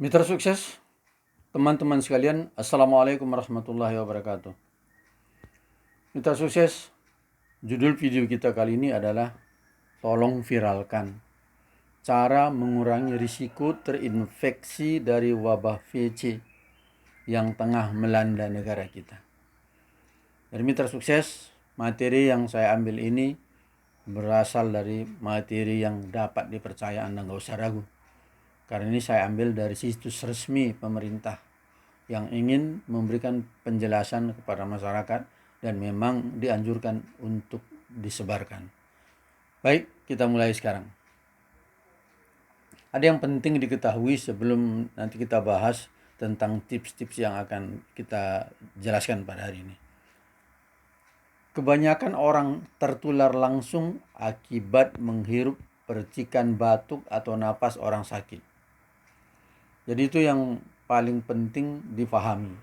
Mitra sukses, teman-teman sekalian, Assalamualaikum warahmatullahi wabarakatuh. Mitra sukses, judul video kita kali ini adalah tolong viralkan cara mengurangi risiko terinfeksi dari wabah VC yang tengah melanda negara kita. Dari mitra sukses, materi yang saya ambil ini berasal dari materi yang dapat dipercaya, Anda nggak usah ragu. Karena ini saya ambil dari situs resmi pemerintah yang ingin memberikan penjelasan kepada masyarakat dan memang dianjurkan untuk disebarkan. Baik, kita mulai sekarang. Ada yang penting diketahui sebelum nanti kita bahas tentang tips-tips yang akan kita jelaskan pada hari ini. Kebanyakan orang tertular langsung akibat menghirup percikan batuk atau napas orang sakit. Jadi itu yang paling penting difahami.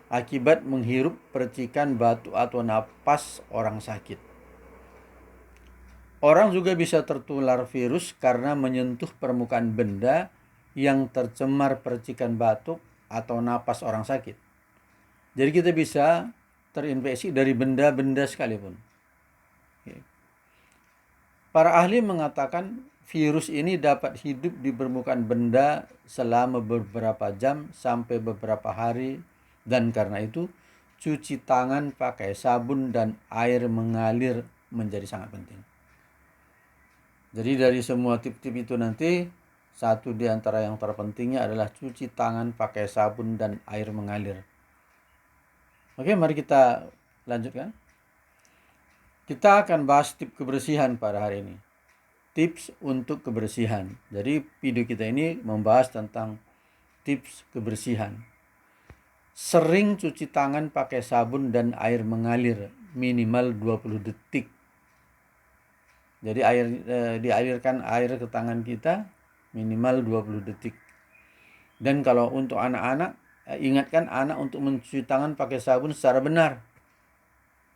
Akibat menghirup percikan batuk atau napas orang sakit. Orang juga bisa tertular virus karena menyentuh permukaan benda yang tercemar percikan batuk atau napas orang sakit. Jadi kita bisa terinfeksi dari benda-benda sekalipun. Para ahli mengatakan virus ini dapat hidup di permukaan benda selama beberapa jam sampai beberapa hari, dan karena itu cuci tangan pakai sabun dan air mengalir menjadi sangat penting. Jadi dari semua tip-tip itu nanti satu di antara yang terpentingnya adalah cuci tangan pakai sabun dan air mengalir. Oke, mari kita lanjutkan. Kita akan bahas tip kebersihan pada hari ini. Tips untuk kebersihan. Jadi video kita ini membahas tentang tips kebersihan. Sering cuci tangan pakai sabun dan air mengalir minimal 20 detik. Jadi dialirkan air ke tangan kita minimal 20 detik. Dan kalau untuk anak-anak, ingatkan anak untuk mencuci tangan pakai sabun secara benar.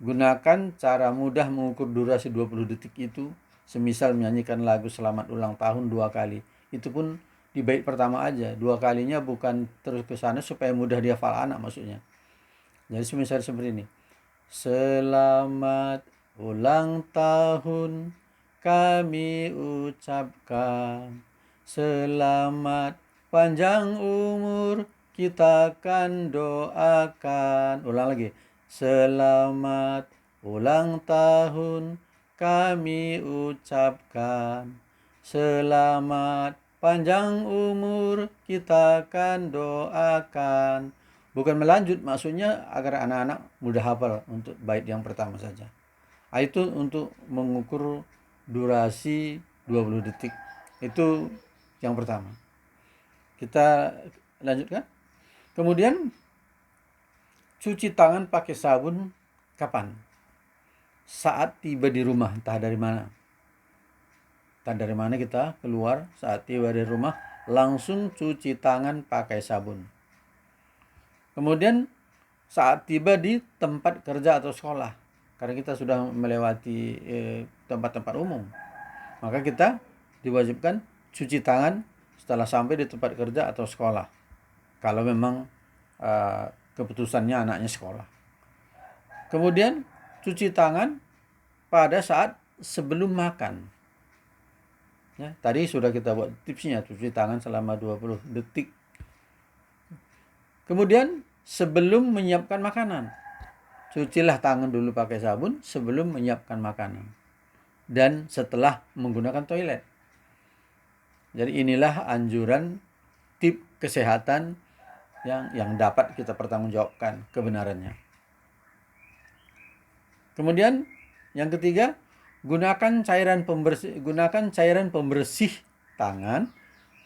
Gunakan cara mudah mengukur durasi 20 detik itu. Semisal menyanyikan lagu selamat ulang tahun 2 kali. Itu pun di bait pertama aja. 2 kalinya bukan terus ke sana supaya mudah dihafal anak maksudnya. Jadi semisal seperti ini. Selamat ulang tahun kami ucapkan. Selamat panjang umur kita akan doakan. Ulang lagi. Selamat ulang tahun kami ucapkan. Selamat panjang umur kita akan doakan. Bukan melanjut, maksudnya agar anak-anak mudah hafal untuk bait yang pertama saja. Itu untuk mengukur durasi 20 detik. Itu yang pertama. Kita lanjutkan. Kemudian cuci tangan pakai sabun kapan? Saat tiba di rumah, entah dari mana. Entah dari mana kita keluar, saat tiba di rumah, langsung cuci tangan pakai sabun. Kemudian saat tiba di tempat kerja atau sekolah, karena kita sudah melewati tempat-tempat umum, maka kita diwajibkan cuci tangan setelah sampai di tempat kerja atau sekolah. Kalau memang keputusannya anaknya sekolah. Kemudian cuci tangan pada saat sebelum makan. Ya, tadi sudah kita buat tipsnya, cuci tangan selama 20 detik. Kemudian sebelum menyiapkan makanan, cucilah tangan dulu pakai sabun sebelum menyiapkan makanan. Dan setelah menggunakan toilet. Jadi inilah anjuran tip kesehatan yang dapat kita pertanggungjawabkan kebenarannya. Kemudian yang ketiga, gunakan cairan pembersih tangan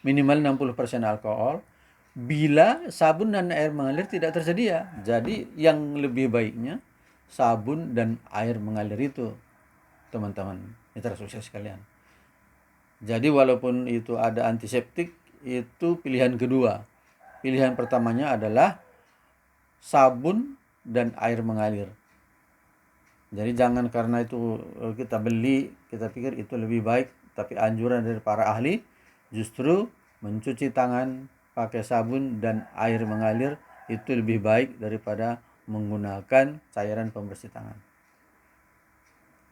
minimal 60% alkohol bila sabun dan air mengalir tidak tersedia. Jadi yang lebih baiknya sabun dan air mengalir itu, teman-teman mitra sukses sekalian. Jadi walaupun itu ada antiseptik, itu pilihan kedua. Pilihan pertamanya adalah sabun dan air mengalir. Jadi jangan karena itu kita beli, kita pikir itu lebih baik, tapi anjuran dari para ahli justru mencuci tangan pakai sabun dan air mengalir itu lebih baik daripada menggunakan cairan pembersih tangan.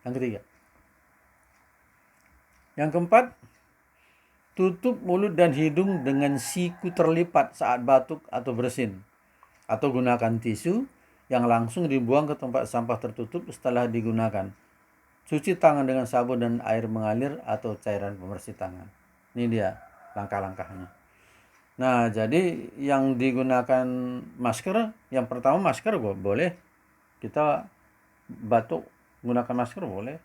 Yang ketiga. Yang keempat, tutup mulut dan hidung dengan siku terlipat saat batuk atau bersin. Atau gunakan tisu yang langsung dibuang ke tempat sampah tertutup setelah digunakan. Cuci tangan dengan sabun dan air mengalir atau cairan pembersih tangan. Ini dia langkah-langkahnya. Nah, jadi yang digunakan masker, yang pertama masker boleh. Kita batuk gunakan masker boleh.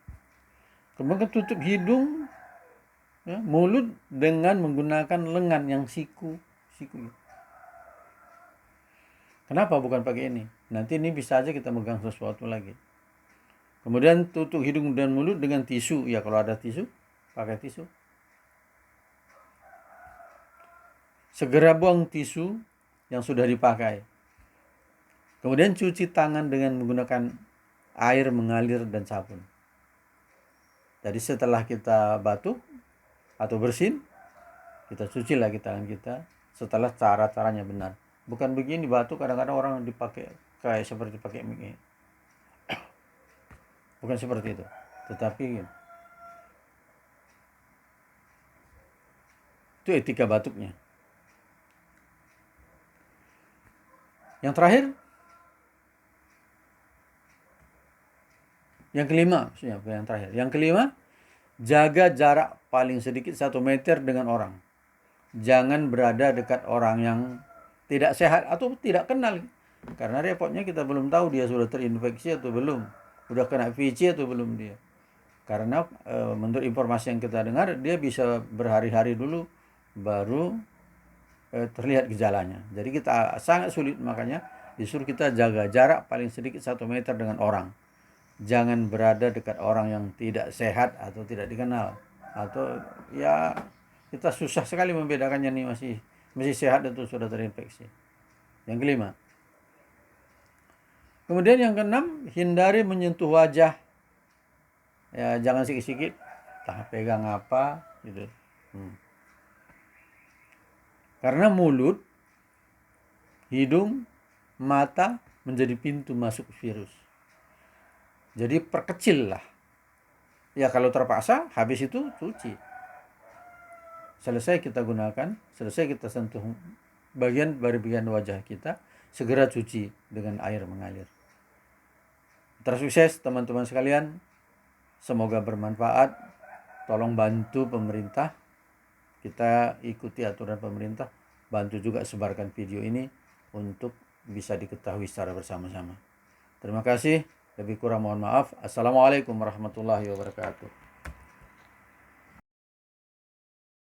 Kemudian tutup hidung, ya, mulut dengan menggunakan lengan yang siku. Kenapa bukan pakai ini? Nanti ini bisa aja kita megang sesuatu lagi. Kemudian tutup hidung dan mulut dengan tisu. Ya, kalau ada tisu, pakai tisu. Segera buang tisu yang sudah dipakai. Kemudian cuci tangan dengan menggunakan air mengalir dan sabun. Jadi setelah kita batuk atau bersin, kita cuci lagi tangan kita setelah cara-caranya benar. Bukan begini batuk, kadang-kadang orang dipakai kayak seperti pakai mic. Bukan seperti itu. Tetapi itu etika batuknya. Yang terakhir, yang kelima, Yang kelima, jaga jarak paling sedikit 1 meter dengan orang. Jangan berada dekat orang yang tidak sehat atau tidak kenal. Karena repotnya kita belum tahu dia sudah terinfeksi atau belum. Sudah kena VC atau belum dia. Karena menurut informasi yang kita dengar, dia bisa berhari-hari dulu baru terlihat gejalanya. Jadi kita sangat sulit, makanya disuruh kita jaga jarak paling sedikit 1 meter dengan orang. Jangan berada dekat orang yang tidak sehat atau tidak dikenal. Atau ya kita susah sekali membedakannya nih masih sehat atau sudah terinfeksi. Yang kelima. Kemudian yang keenam, hindari menyentuh wajah. Ya, jangan sikit-sikit pegang apa gitu. Karena mulut, hidung, mata menjadi pintu masuk virus. Jadi perkecillah. Ya kalau terpaksa, habis itu cuci. Selesai kita gunakan, selesai kita sentuh bagian wajah kita, segera cuci dengan air mengalir. Tersukses teman-teman sekalian. Semoga bermanfaat. Tolong bantu pemerintah. Kita ikuti aturan pemerintah. Bantu juga sebarkan video ini untuk bisa diketahui secara bersama-sama. Terima kasih. Lebih kurang mohon maaf. Assalamualaikum warahmatullahi wabarakatuh.